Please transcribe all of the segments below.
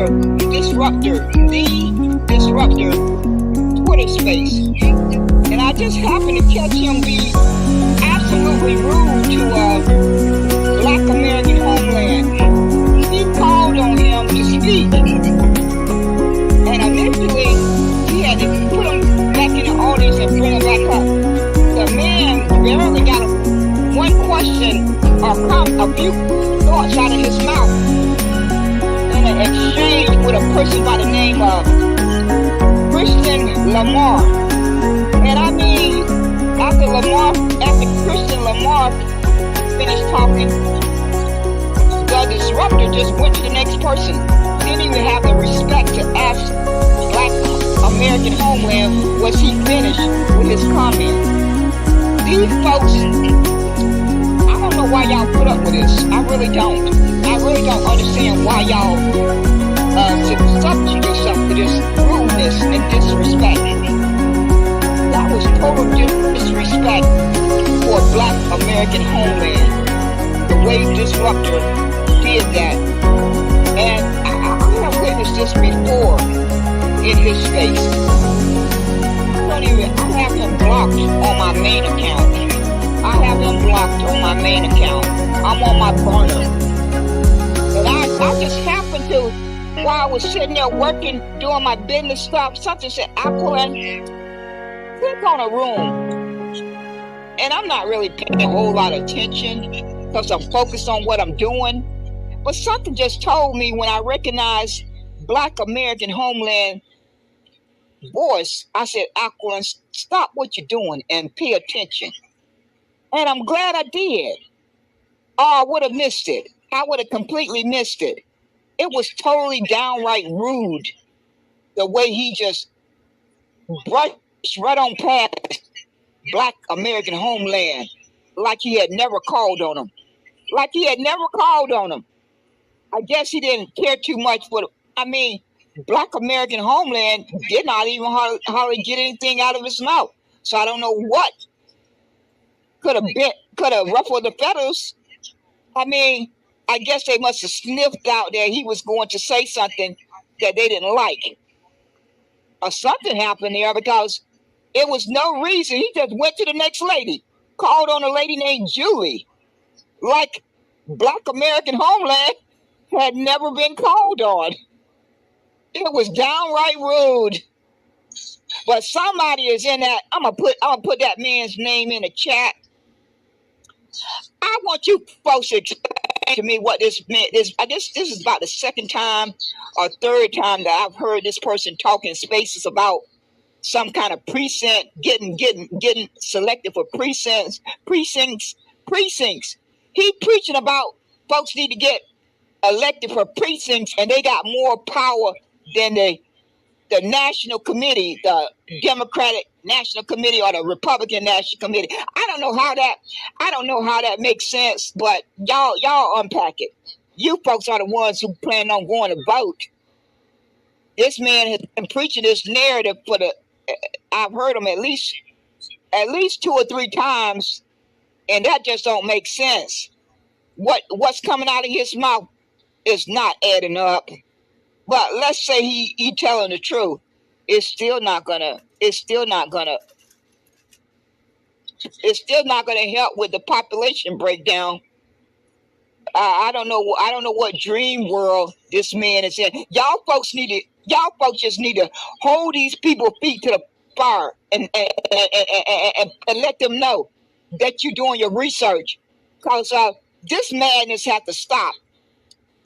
the disruptor Twitter space. And I just happened to catch him be absolutely rude to Black American Homeland. He called on him to speak. And initially, he had to put him back in the audience and bring him back up. The man barely got one question or a few thoughts out of his mouth in an exchange with a person by the name of Christian Lamar. And I mean, after Christian Lamar finished talking, the disruptor just went to the next person. Didn't even have the respect to ask Black American Homeland, was he finished with his comment? These folks, I don't know why y'all put up with this. I really don't. I really don't understand why y'all subject yourself to this rudeness and disrespect. That was total disrespect for Black American Homeland. The way Disruptor did that. And I have witnessed this before in his space. I have him blocked on my main account. I'm on my burner. But I just happened to, while I was sitting there working, doing my business stuff, something said, Aquilin, click on a room. And I'm not really paying a whole lot of attention because I'm focused on what I'm doing. But something just told me when I recognized Black American Homeland voice, I said, Aquilin, stop what you're doing and pay attention. And I'm glad I did. Or I would have missed it. I would have completely missed it. It was totally downright rude the way he just brushed right on past Black American Homeland like he had never called on him. I guess he didn't care too much for Black American Homeland did not even hardly get anything out of his mouth. So I don't know what could have ruffled the feathers. I guess they must have sniffed out that he was going to say something that they didn't like. Or something happened there because it was no reason. He just went to the next lady, called on a lady named Julie, like Black American Homeland had never been called on. It was downright rude. But somebody is in that. I'm gonna put that man's name in the chat. I want you folks to explain to me what this meant. This is about the second time or third time that I've heard this person talk in spaces about some kind of precinct getting selected for precincts. He preaching about folks need to get elected for precincts and they got more power than the National Committee, the Democratic National Committee or the Republican National Committee. I don't know how that makes sense, but y'all unpack it. You folks are the ones who plan on going to vote. This man has been preaching this narrative I've heard him at least 2 or 3 times, and that just don't make sense. What's coming out of his mouth is not adding up. But let's say he telling the truth. It's still not gonna help with the population breakdown. I don't know what dream world this man is in. Y'all folks just need to hold these people's feet to the fire and let them know that you're doing your research. Because this madness have to stop.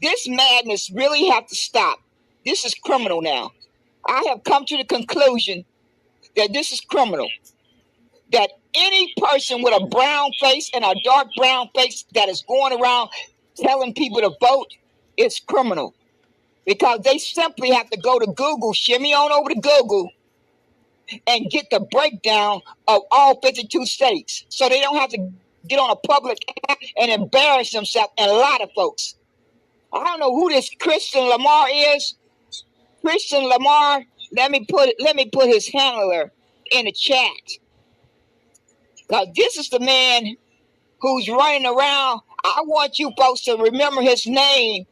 This madness really have to stop. This is criminal now. I have come to the conclusion that this is criminal. That any person with a brown face and a dark brown face that is going around telling people to vote is criminal. Because they simply have to go to Google, shimmy on over to Google, and get the breakdown of all 52 states. So they don't have to get on a public and embarrass themselves and a lot of folks. I don't know who this Christian Lamar is. Christian Lamar, let me put his handler in the chat. Because this is the man who's running around. I want you folks to remember his name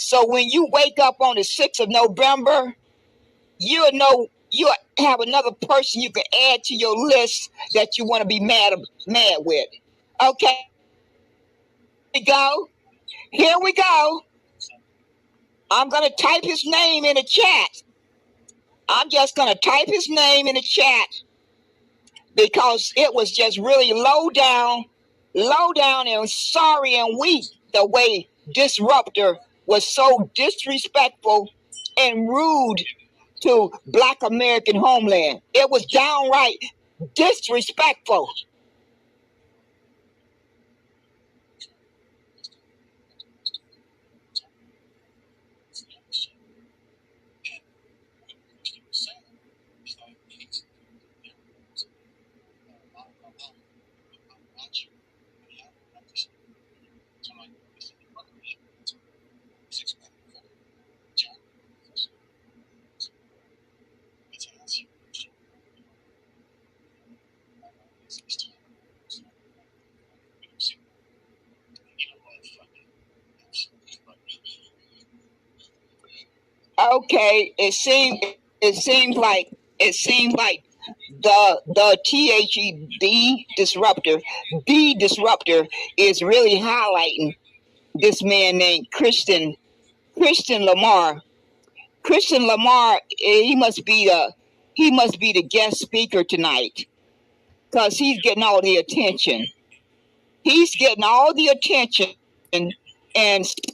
So when you wake up on the 6th of November, you'll know you'll have another person you can add to your list that you want to be mad with. Okay, here we go. I'm going to type his name in the chat. I'm just going to type his name in the chat because it was just really low down and sorry and weak the way Disruptor was so disrespectful and rude to Black American homeland. It was downright disrespectful. Okay, it seems like the THED disruptor is really highlighting this man named Christian Lamar. Christian Lamar, he must be the guest speaker tonight because he's getting all the attention. He's getting all the attention, and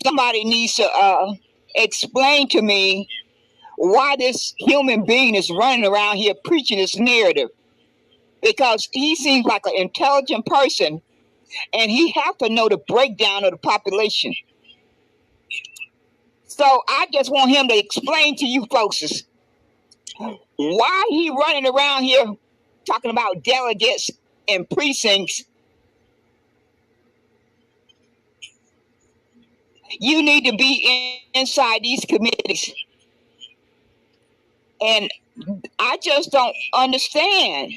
somebody needs to explain to me why this human being is running around here preaching this narrative, because he seems like an intelligent person and he have to know the breakdown of the population. So I just want him to explain to you folks why he running around here talking about delegates and precincts. You need to be inside these committees. And I just don't understand.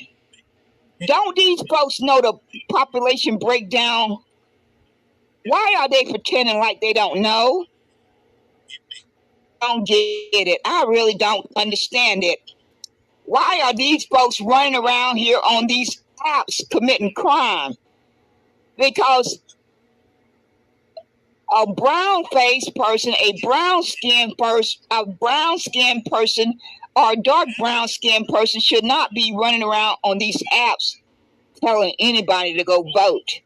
Don't these folks know the population breakdown? Why are they pretending like they don't know? I don't get it. I really don't understand it. Why are these folks running around here on these apps committing crime? Because a brown-faced person, a brown-skinned person, or a dark brown-skinned person should not be running around on these apps telling anybody to go vote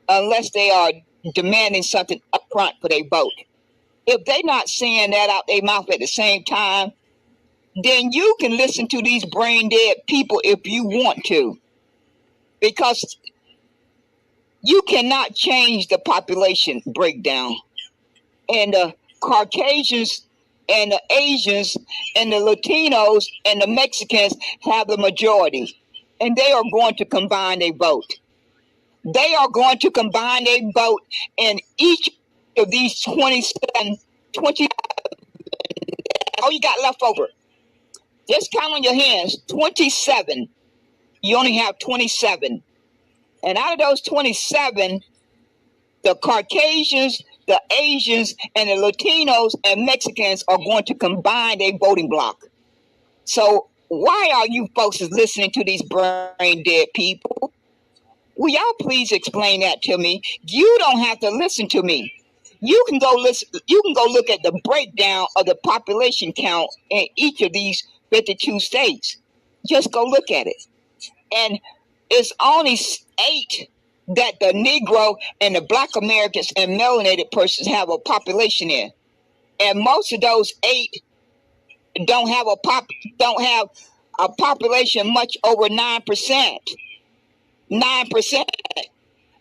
unless they are demanding something up front for their vote. If they're not saying that out their mouth at the same time, then you can listen to these brain dead people if you want to, because you cannot change the population breakdown. And the Caucasians and the Asians and the Latinos and the Mexicans have the majority, and they are going to combine their vote. They are going to combine their vote in each of these 20, all you got left over. Just count on your hands, 27. You only have 27. And out of those 27, the Caucasians, the Asians, and the Latinos and Mexicans are going to combine their voting block. So why are you folks listening to these brain dead people? Will y'all please explain that to me? You don't have to listen to me. You can go listen. You can go look at the breakdown of the population count in each of these 52 states. Just go look at it. And it's only 8 that the Negro and the Black Americans and melanated persons have a population in. And most of those 8 don't have a population much over 9%. 9%.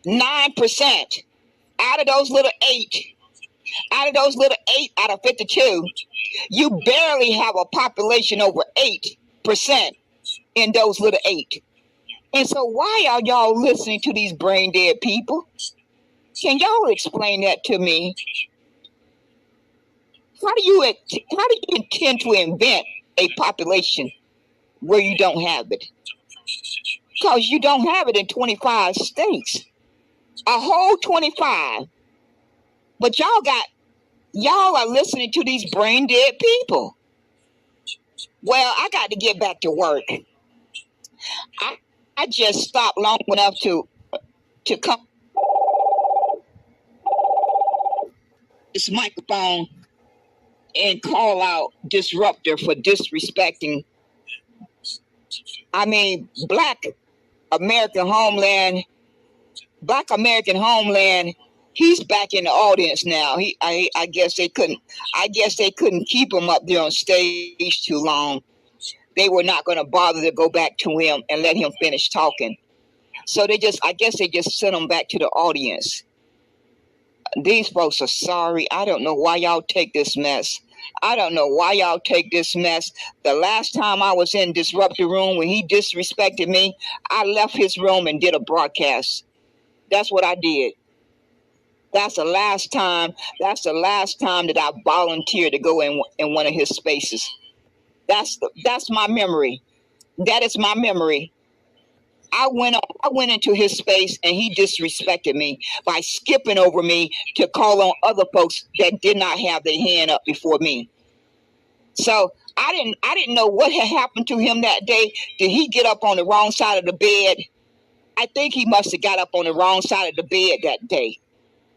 9%. Out of those little 8 out of 52, you barely have a population over 8% in those little 8. And so why are y'all listening to these brain dead people? Can y'all explain that to me? How do you intend to invent a population where you don't have it? Because you don't have it in 25 states. A whole 25. But y'all got Y'all are listening to these brain dead people. Well, I got to get back to work. I just stopped long enough to come this microphone and call out Disruptor for disrespecting, Black American Homeland. Black American Homeland. He's back in the audience now. I guess they couldn't keep him up there on stage too long. They were not going to bother to go back to him and let him finish talking. So I guess they just sent him back to the audience. These folks are sorry. I don't know why y'all take this mess. I don't know why y'all take this mess. The last time I was in Disruptor Room when he disrespected me, I left his room and did a broadcast. That's what I did. That's the last time that I volunteered to go in one of his spaces. That's my memory. That is my memory. I went into his space and he disrespected me by skipping over me to call on other folks that did not have their hand up before me. So I didn't know what had happened to him that day. Did he get up on the wrong side of the bed? I think he must have got up on the wrong side of the bed that day,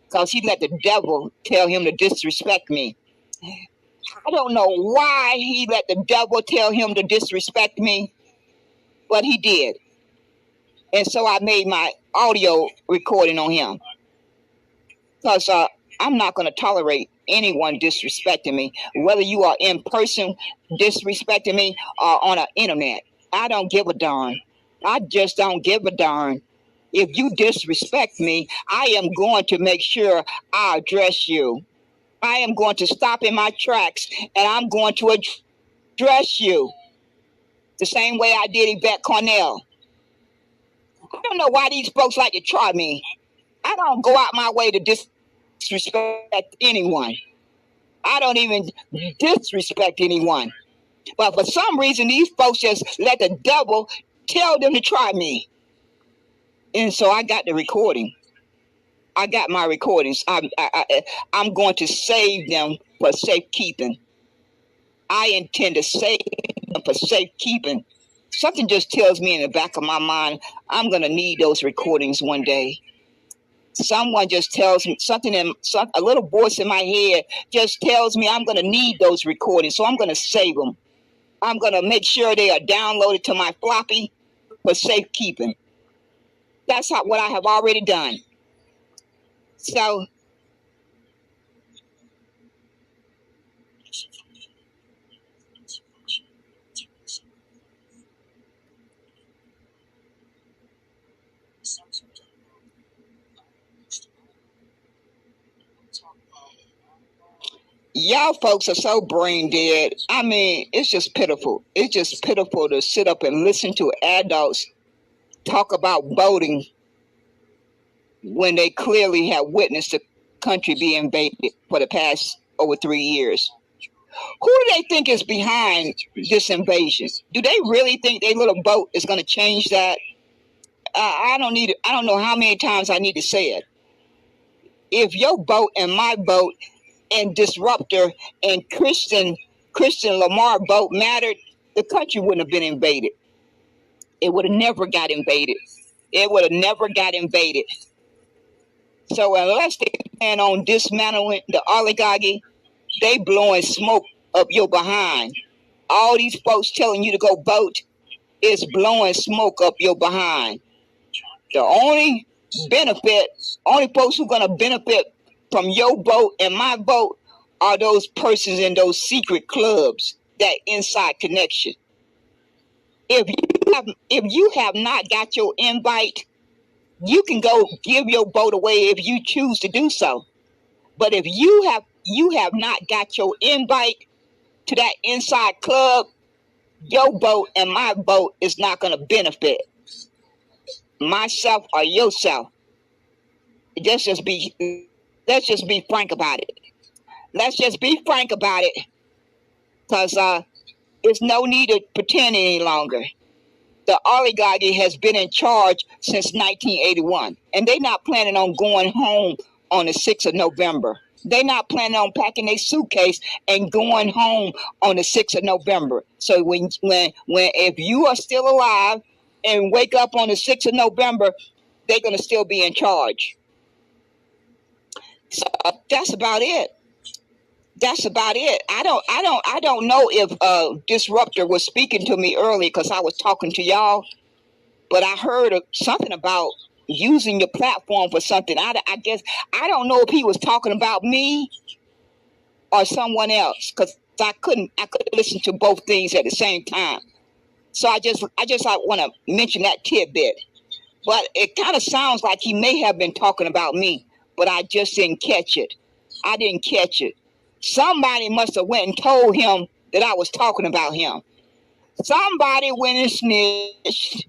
because he let the devil tell him to disrespect me. I don't know why he let the devil tell him to disrespect me, but he did. And so I made my audio recording on him, because I'm not going to tolerate anyone disrespecting me, whether you are in person disrespecting me or on the internet. I don't give a darn. I just don't give a darn. If you disrespect me, I am going to make sure I address you. I am going to stop in my tracks and I'm going to address you the same way I did Yvette Cornell. I don't know why these folks like to try me. I don't go out my way to disrespect anyone. I don't even disrespect anyone. But for some reason, these folks just let the devil tell them to try me. And so I got the recording. I got my recordings. I'm going to save them for safekeeping. I intend to save them for safekeeping. Something just tells me in the back of my mind, I'm going to need those recordings one day. Someone just tells me a little voice in my head just tells me I'm going to need those recordings. So I'm going to save them. I'm going to make sure they are downloaded to my floppy for safekeeping. That's what I have already done. So y'all folks are so brain dead. It's just pitiful. It's just pitiful to sit up and listen to adults talk about voting when they clearly have witnessed the country be invaded for the past over 3 years. Who do they think is behind this invasion? Do they really think their little vote is going to change that? I don't know how many times I need to say it. If your vote and my vote and Disruptor and Christian Lamar vote mattered, the country wouldn't have been invaded. It would have never got invaded. It would have never got invaded. So unless they plan on dismantling the oligarchy, they blowing smoke up your behind. All these folks telling you to go vote is blowing smoke up your behind. The only folks who are going to benefit from your vote and my vote are those persons in those secret clubs, that inside connection. If you have not got your invite, you can go give your vote away if you choose to do so. But if you have not got your invite to that inside club, your vote and my vote is not going to benefit myself or yourself. Let's just be frank about it. Let's just be frank about it, because there's no need to pretend any longer. The oligarchy has been in charge since 1981, and they're not planning on going home on the 6th of November. They're not planning on packing their suitcase and going home on the 6th of November. So when if you are still alive and wake up on the 6th of November, they're going to still be in charge. So that's about it. That's about it. I don't know if Disruptor was speaking to me early because I was talking to y'all, but I heard something about using your platform for something. I guess I don't know if he was talking about me or someone else, because I couldn't listen to both things at the same time. So I just want to mention that tidbit. But it kind of sounds like he may have been talking about me, but I just didn't catch it. I didn't catch it. Somebody must have went and told him that I was talking about him. Somebody went and snitched.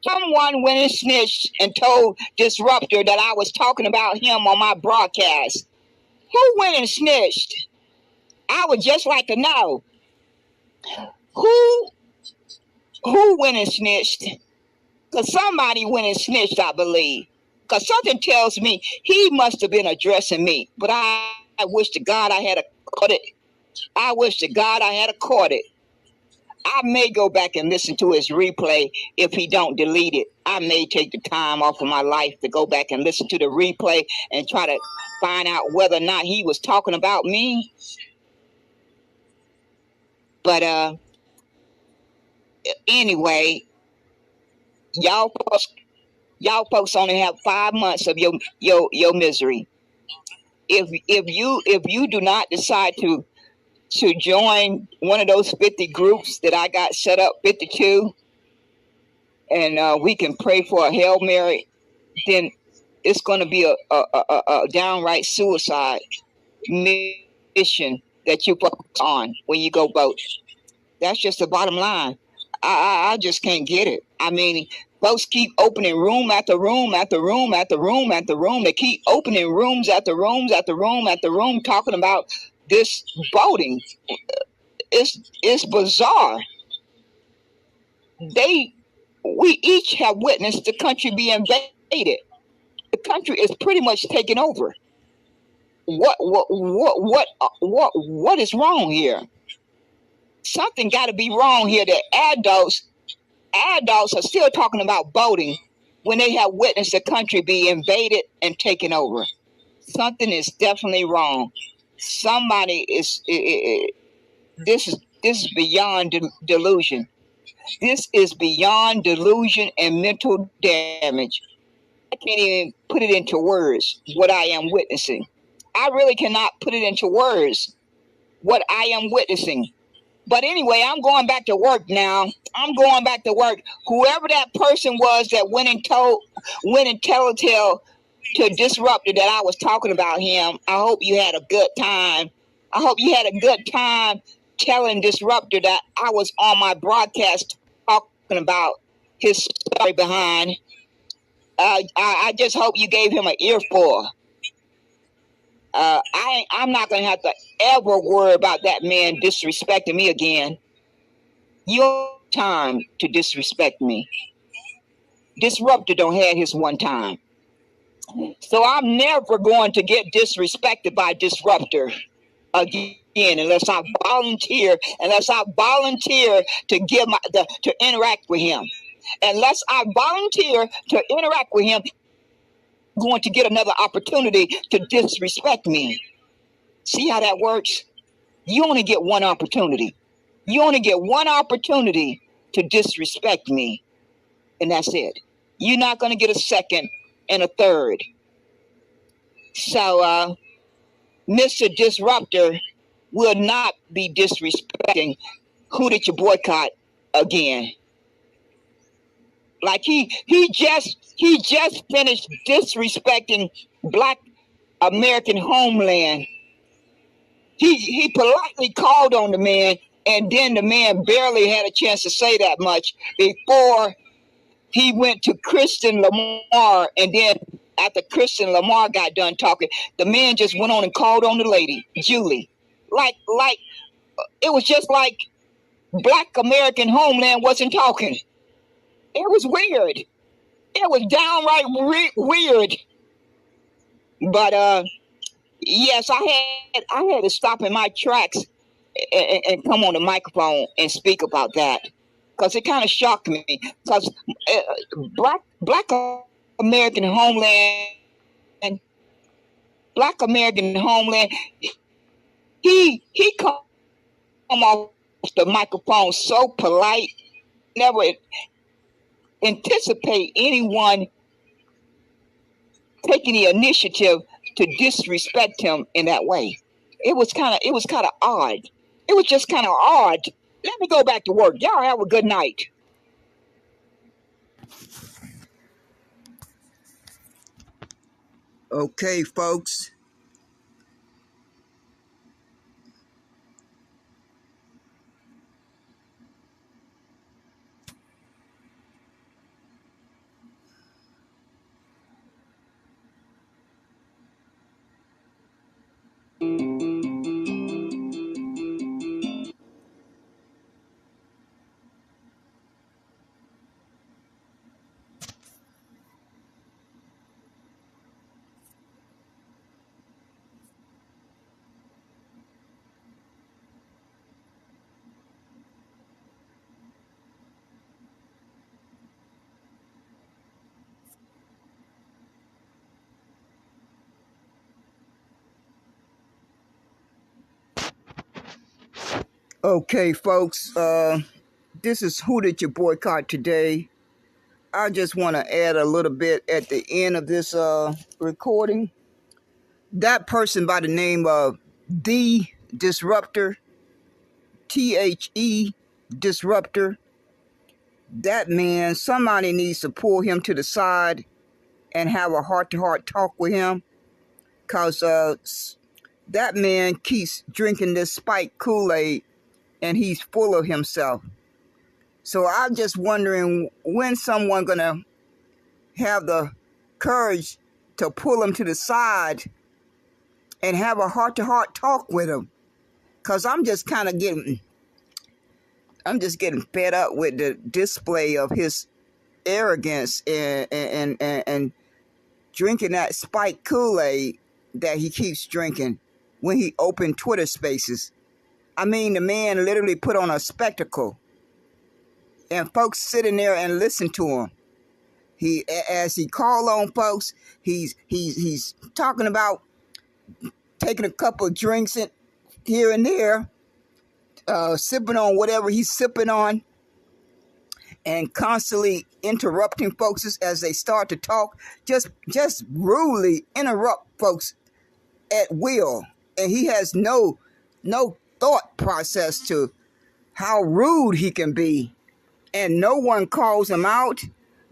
Someone went and snitched and told Disruptor that I was talking about him on my broadcast. Who went and snitched? I would just like to know. Who went and snitched? Because somebody went and snitched, I believe. Because something tells me he must have been addressing me. But I wish to God I had caught it. I wish to God I had caught it. I may go back and listen to his replay if he don't delete it. I may take the time off of my life to go back and listen to the replay and try to find out whether or not he was talking about me. But anyway, y'all folks only have 5 months of your misery. If you do not decide to join one of those 50 groups that I got set up, 52, and we can pray for a Hail Mary, then it's going to be a downright suicide mission that you focus on when you go vote. That's just the bottom line. I just can't get it. I mean, folks keep opening room after room after room after room after room. They keep opening rooms after rooms after room after room talking about this voting. It's bizarre. We each have witnessed the country be invaded. The country is pretty much taken over. What is wrong here? Something got to be wrong here. That adults are still talking about voting when they have witnessed the country be invaded and taken over. Something is definitely wrong. Somebody is. This is beyond delusion. This is beyond delusion and mental damage. I can't even put it into words what I am witnessing. I really cannot put it into words what I am witnessing. But anyway, I'm going back to work now. I'm going back to work. Whoever that person was that went and telltale to Disruptor that I was talking about him, I hope you had a good time. I hope you had a good time telling Disruptor that I was on my broadcast talking about his story behind. I just hope you gave him an earful. I'm not going to have to ever worry about that man disrespecting me again. Your time to disrespect me. Disruptor don't have his one time. So I'm never going to get disrespected by Disruptor again unless I volunteer to give to interact with him. Unless I volunteer to interact with him, I'm going to get another opportunity to disrespect me. See how that works? You only get one opportunity. You only get one opportunity to disrespect me, and that's it. You're not going to get a second and a third. So, Mr. Disruptor will not be disrespecting Who Did You Boycott again. Like he just finished disrespecting Black American homeland. He politely called on the man, and then the man barely had a chance to say that much before he went to Kristen Lamar, and then after Kristen Lamar got done talking, the man just went on and called on the lady, Julie. Like it was just like Black American homeland wasn't talking. It was weird. It was downright weird. But yes, I had to stop in my tracks and come on the microphone and speak about that, because it kind of shocked me. Because Black American homeland, Black American homeland, he come off the microphone so polite, never anticipate anyone taking the initiative to disrespect him in that way. It was kind of odd. It was just kind of odd. Let me go back to work. Y'all have a good night. Okay, folks. Okay, folks. This is Who Did You Boycott Today? I just want to add a little bit at the end of this recording. That person by the name of The Disruptor, THE Disruptor, that man, somebody needs to pull him to the side and have a heart-to-heart talk with him, because that man keeps drinking this spiked Kool-Aid and he's full of himself. So I'm just wondering when someone gonna have the courage to pull him to the side and have a heart-to-heart talk with him, because I'm just getting fed up with the display of his arrogance and drinking that spiked Kool-Aid that he keeps drinking when he opened Twitter Spaces. I mean, the man literally put on a spectacle, and folks sitting there and listen to him. As he called on folks, he's talking about taking a couple of drinks here and there, sipping on whatever he's sipping on, and constantly interrupting folks as they start to talk. Just rudely interrupt folks at will, and he has no thought process to how rude he can be, and no one calls him out.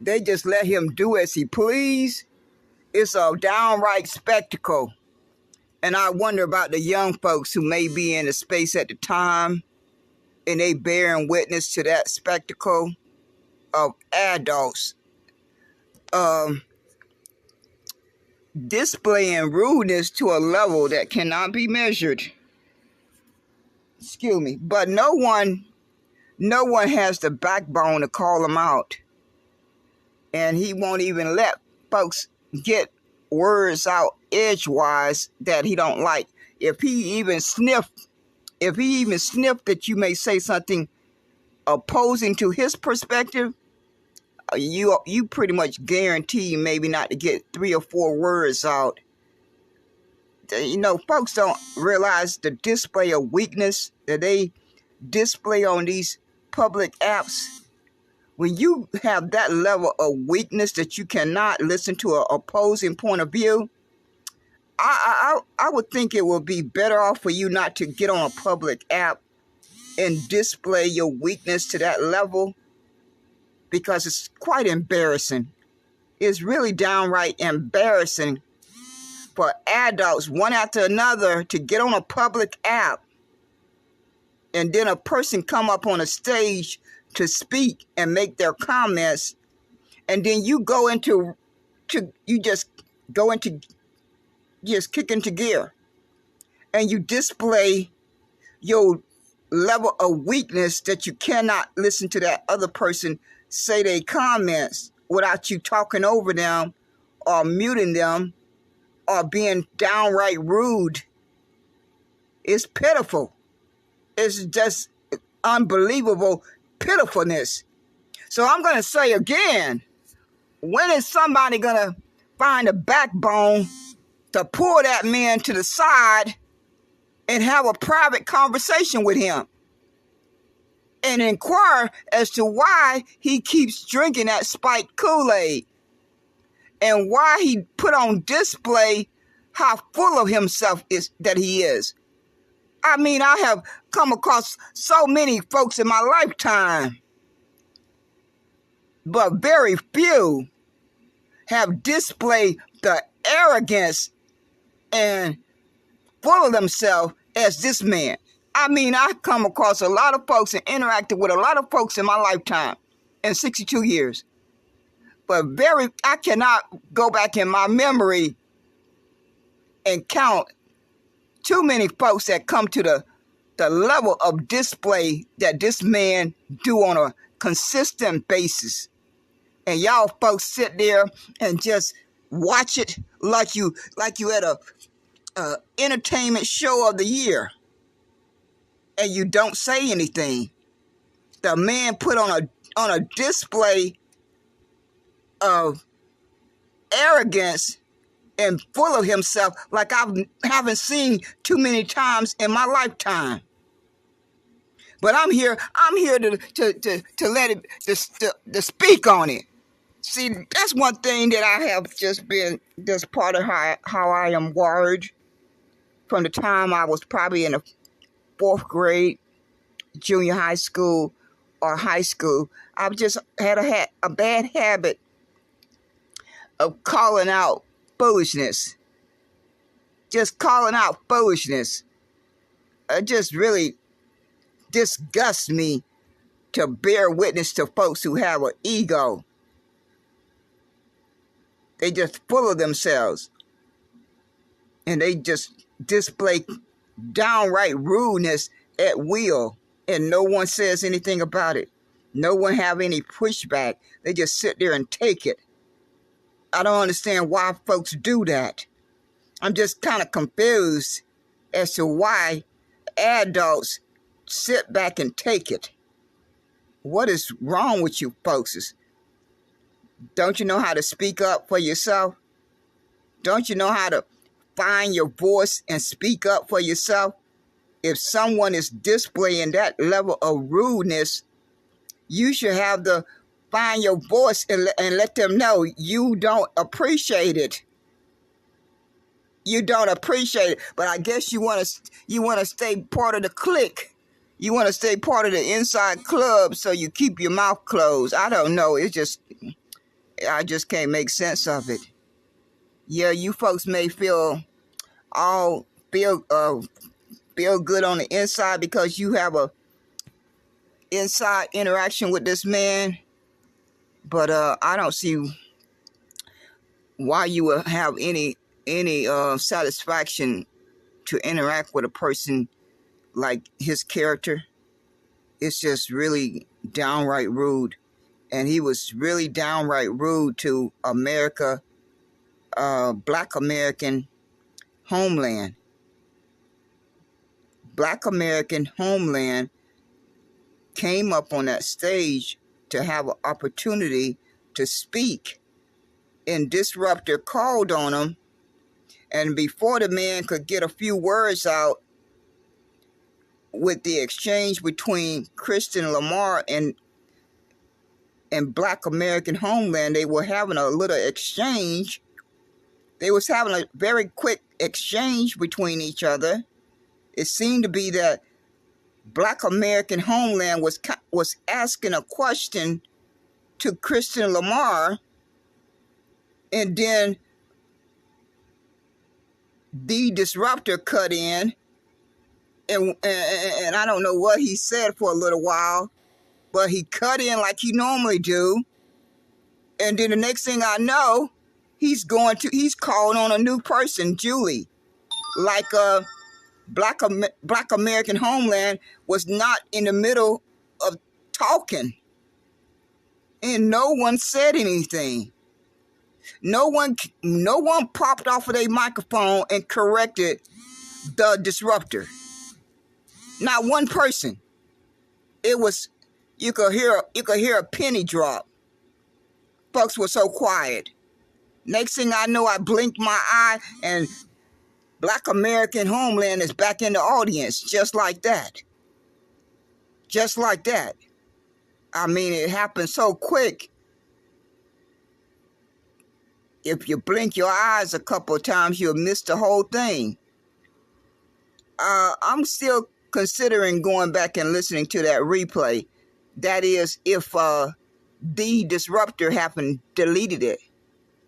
They just let him do as he please. It's a downright spectacle. And I wonder about the young folks who may be in the space at the time, and they bearing witness to that spectacle of adults displaying rudeness to a level that cannot be measured. Excuse me. But no one has the backbone to call him out. And he won't even let folks get words out edgewise that he don't like. If he even sniffed that you may say something opposing to his perspective, you pretty much guarantee maybe not to get 3 or 4 words out. You know, folks don't realize the display of weakness that they display on these public apps. When you have that level of weakness that you cannot listen to an opposing point of view, I would think it would be better off for you not to get on a public app and display your weakness to that level, because it's quite embarrassing. It's really downright embarrassing for adults, one after another, to get on a public app, and then a person come up on a stage to speak and make their comments, and then you just kick into gear, and you display your level of weakness that you cannot listen to that other person say their comments without you talking over them or muting them are being downright rude. It's pitiful. It's just unbelievable pitifulness. So I'm going to say again, when is somebody going to find a backbone to pull that man to the side and have a private conversation with him and inquire as to why he keeps drinking that spiked Kool-Aid and why he put on display how full of himself is that he is. I mean, I have come across so many folks in my lifetime, but very few have displayed the arrogance and full of themselves as this man. I mean, I've come across a lot of folks and interacted with a lot of folks in my lifetime in 62 years. But I cannot go back in my memory and count too many folks that come to the level of display that this man do on a consistent basis. And y'all folks sit there and just watch it like you at a entertainment show of the year, and you don't say anything. The man put on a display of arrogance and full of himself like I haven't seen too many times in my lifetime. But I'm here to let it to speak on it. See, that's one thing that I have just part of how I am wired from the time I was probably in the 4th grade, junior high school, or high school. I've just had a bad habit of calling out foolishness. Just calling out foolishness. It just really disgusts me to bear witness to folks who have an ego. They just full of themselves. And they just display downright rudeness at will. And no one says anything about it. No one have any pushback. They just sit there and take it. I don't understand why folks do that. I'm just kind of confused as to why adults sit back and take it. What is wrong with you folks? Don't you know how to speak up for yourself? Don't you know how to find your voice and speak up for yourself? If someone is displaying that level of rudeness, you should have to find your voice and let them know you don't appreciate it. You don't appreciate it. But I guess you want to stay part of the clique. You want to stay part of the inside club, so you keep your mouth closed. I don't know. I just can't make sense of it. Yeah, you folks may feel good on the inside because you have a inside interaction with this man, but I don't see why you would have any satisfaction to interact with a person like his character. It's just really downright rude. And he was really downright rude to America, Black American homeland. Black American homeland came up on that stage to have an opportunity to speak. And Disruptor called on him. And before the man could get a few words out with the exchange between Christian Lamar and Black American homeland, they were having a little exchange. They was having a very quick exchange between each other. It seemed to be that Black American homeland was asking a question to Christian Lamar, and then the Disruptor cut in, and I don't know what he said for a little while, but he cut in like he normally do. And then the next thing I know, he's calling on a new person, Julie. Like Black American homeland was not in the middle of talking. And no one said anything. No one popped off of their microphone and corrected the disruptor. Not one person. It was, you could hear a penny drop. Folks were so quiet. Next thing I know, I blinked my eye and Black American Homeland is back in the audience, just like that. Just like that. I mean, it happened so quick. If you blink your eyes a couple of times, you'll miss the whole thing. I'm still considering going back and listening to that replay. That is, if the disruptor happened deleted it.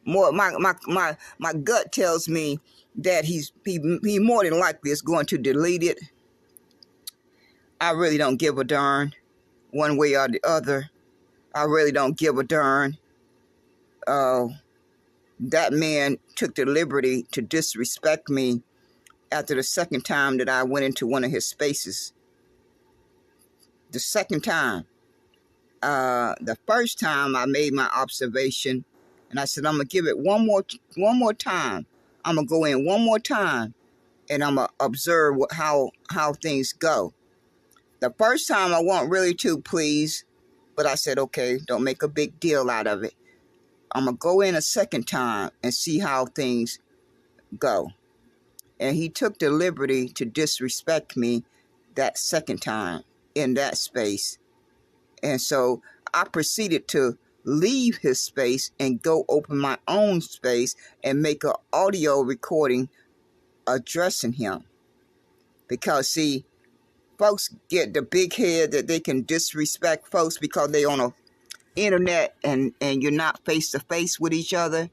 My gut tells me that he more than likely is going to delete it. I really don't give a darn one way or the other. I really don't give a darn. That man took the liberty to disrespect me after the second time that I went into one of his spaces. The second time. The first time I made my observation and I said, I'm going to give it one more time. I'm going to go in one more time and I'm going to observe how things go. The first time I wasn't really too pleased, but I said, okay, don't make a big deal out of it. I'm going to go in a second time and see how things go. And he took the liberty to disrespect me that second time in that space. And so I proceeded to leave his space and go open my own space and make an audio recording addressing him. Because, see, folks get the big head that they can disrespect folks because they on a internet and you're not face to face with each other.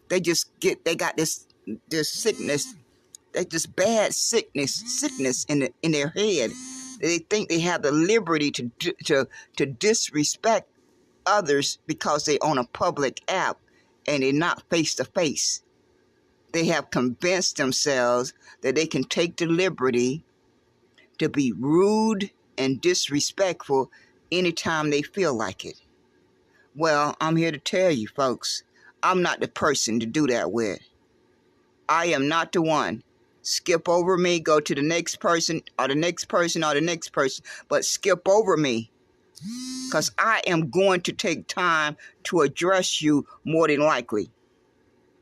They got this sickness, this bad sickness in their head. They think they have the liberty to disrespect others because they on a public app and they're not face to face. They have convinced themselves that they can take the liberty to be rude and disrespectful anytime they feel like it. Well, I'm here to tell you, folks, I'm not the person to do that with. I am not the one. Skip over me, go to the next person or the next person or the next person, but skip over me. Because I am going to take time to address you more than likely.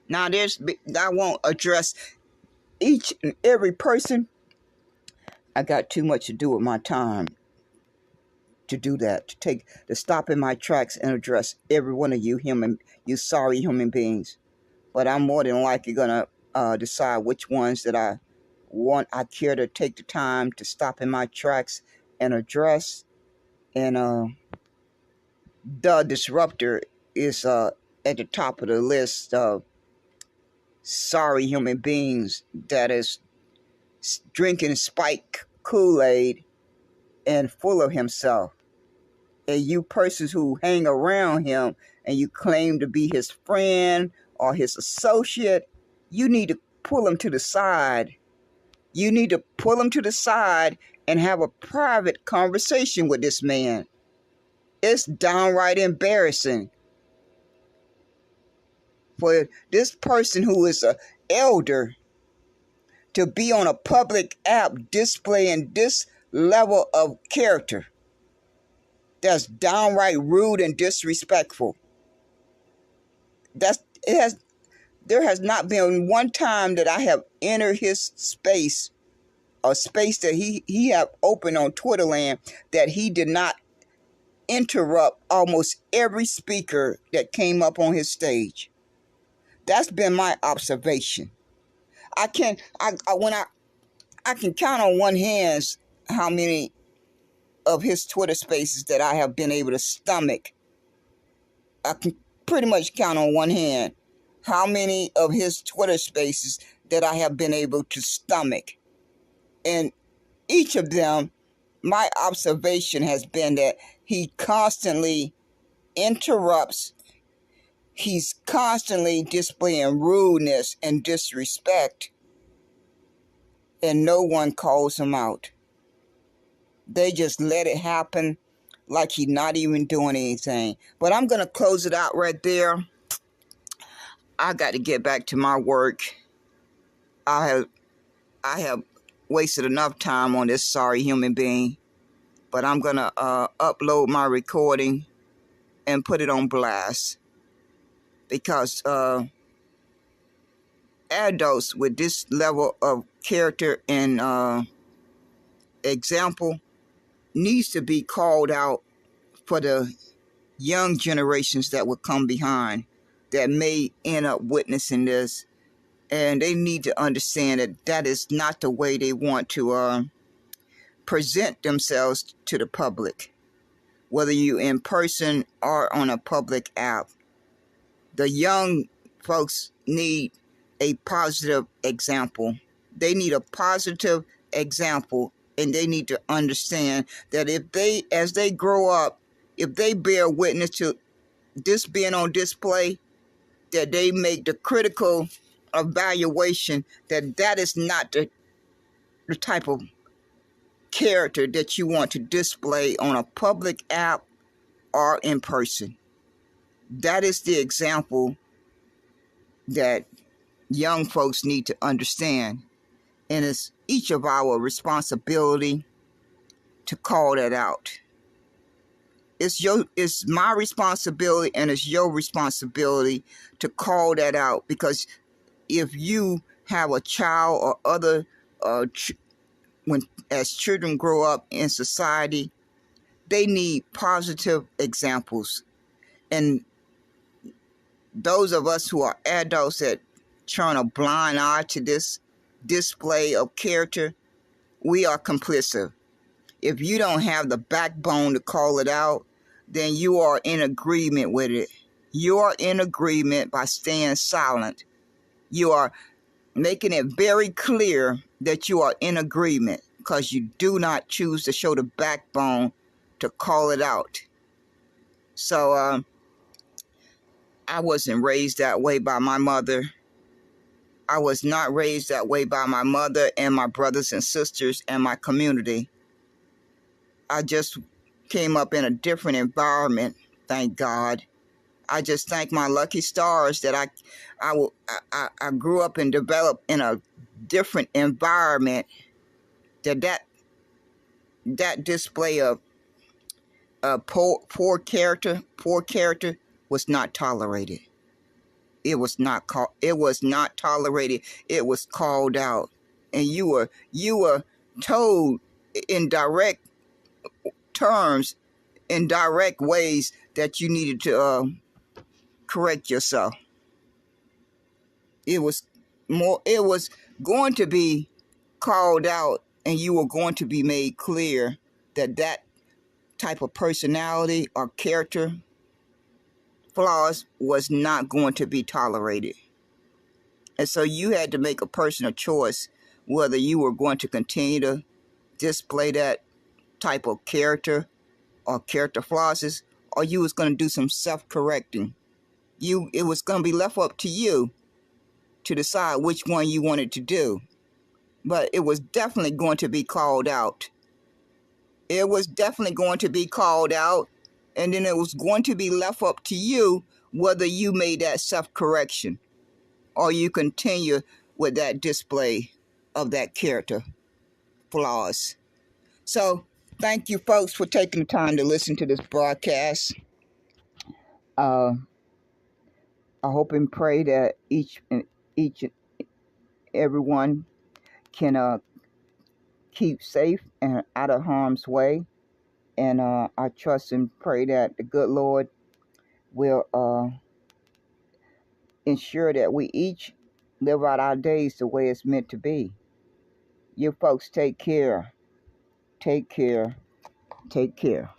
Now, I won't address each and every person. I got too much to do with my time to do that, to stop in my tracks and address every one of you sorry human beings. But I'm more than likely going to decide which ones that I care to take the time to stop in my tracks and address. And the disruptor is at the top of the list of sorry human beings that is drinking spike Kool-Aid and full of himself. And you persons who hang around him and you claim to be his friend or his associate, you need to pull him to the side. You need to pull him to the side and have a private conversation with this man. It's downright embarrassing for this person who is an elder to be on a public app displaying this level of character. That's downright rude and disrespectful. There has not been one time that I have entered his space, a space that he have opened on Twitterland, that he did not interrupt almost every speaker that came up on his stage. That's been my observation. I can count on one hand how many of his Twitter spaces that I have been able to stomach. I can pretty much count on one hand how many of his Twitter spaces that I have been able to stomach. And each of them, my observation has been that he constantly interrupts. He's constantly displaying rudeness and disrespect, and no one calls him out. They just let it happen like he's not even doing anything. But I'm going to close it out right there. I got to get back to my work. I have wasted enough time on this sorry human being, but I'm gonna upload my recording and put it on blast, because adults with this level of character and example needs to be called out for the young generations that will come behind that may end up witnessing this, and they need to understand that that is not the way they want to present themselves to the public, whether you in person or on a public app. The young folks need a positive example. They need a positive example, and they need to understand that if they, as they grow up, if they bear witness to this being on display, that they make the critical evaluation that that is not the type of character that you want to display on a public app or in person. That is the example that young folks need to understand, and it's each of our responsibility to call that out. It's my responsibility, and it's your responsibility to call that out, because if you have a child or other when as children grow up in society, they need positive examples. And those of us who are adults that turn a blind eye to this display of character, we are complicit. If you don't have the backbone to call it out, then you are in agreement with it. You are in agreement by staying silent. You are making it very clear that you are in agreement, because you do not choose to show the backbone to call it out. So I wasn't raised that way by my mother. I was not raised that way by my mother and my brothers and sisters and my community. I just came up in a different environment, thank God. I just thank my lucky stars that I grew up and developed in a different environment, that display of poor character was not tolerated. It was not tolerated. It was called out, and you were told in direct terms, in direct ways, that you needed to correct yourself. It was going to be called out, and you were going to be made clear that that type of personality or character flaws was not going to be tolerated. And so you had to make a personal choice whether you were going to continue to display that type of character or character flaws, or you was going to do some self-correcting. It was going to be left up to you to decide which one you wanted to do. But it was definitely going to be called out. It was definitely going to be called out, and then it was going to be left up to you whether you made that self-correction or you continue with that display of that character flaws. So thank you, folks, for taking the time to listen to this broadcast. I hope and pray that each and everyone can keep safe and out of harm's way. And I trust and pray that the good Lord will ensure that we each live out our days the way it's meant to be. You folks take care. Take care. Take care.